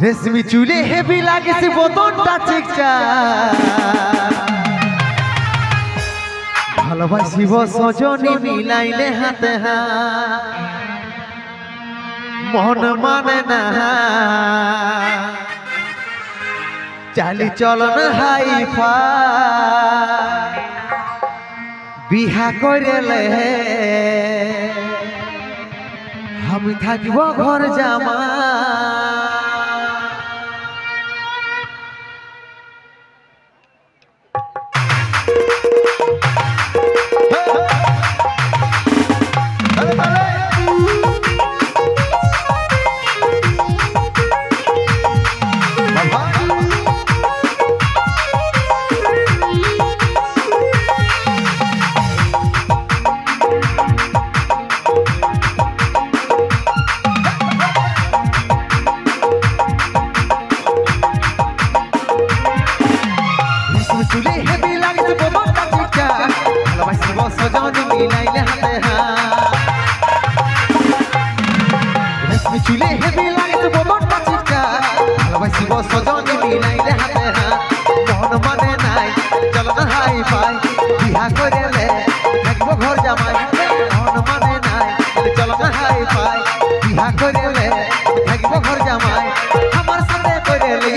রেশমি চুলে হেভি লাগেছে বদনটা চিকচা ভালোবাসিব সজনী মিলাইলে হাতে মন মানে না চালি চলন হাইফা বিহা করেলে আমি থাকিব ঘর জামা চুলে হেভি লাগেছে বদনটা চিকচা ভালোবাসিব সজনী মিলাইলে হাতে মন মানে নাই চল না হাই ফাই বিহা করেলে থাকবো ঘর জামাই মন মানে নাই চল না হাই ফাই বিহা করেলে থাকবো ঘর জামাই আমার সাথে করেলে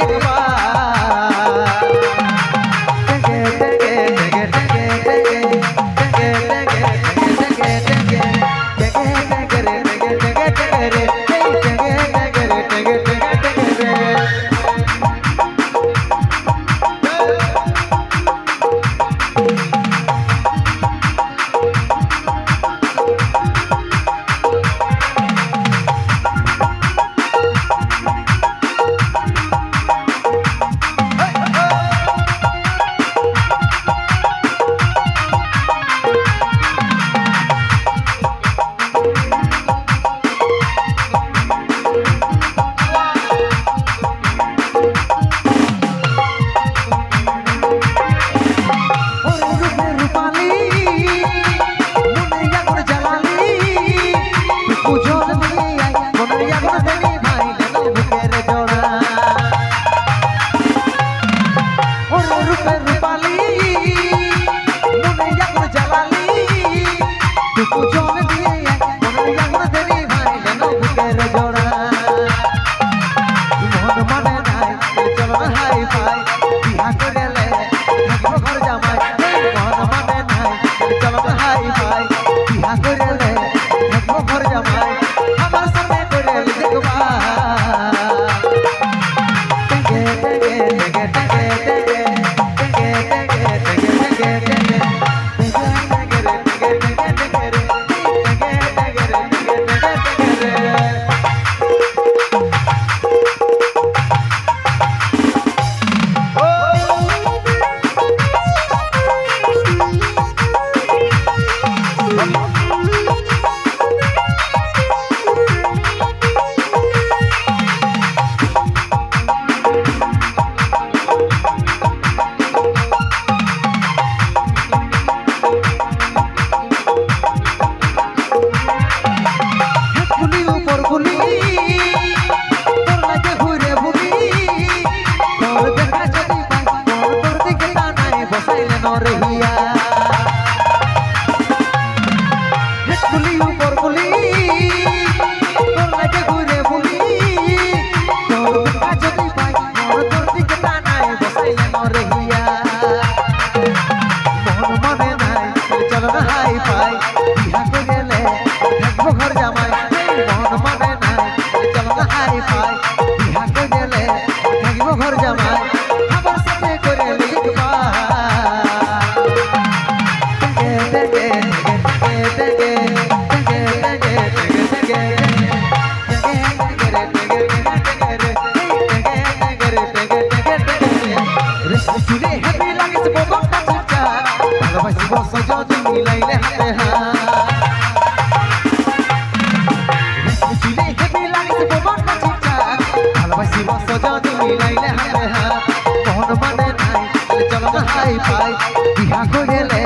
বিহা করেলে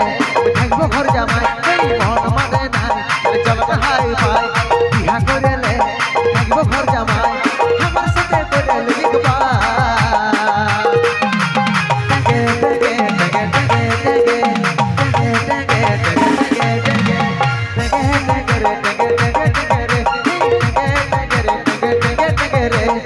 থাকবো ঘর জামাই মন মানে নাই চল না হাই ফাই বিহা করেলে থাকবো ঘর জামাই আমার সাথে করেলে टेंगे रे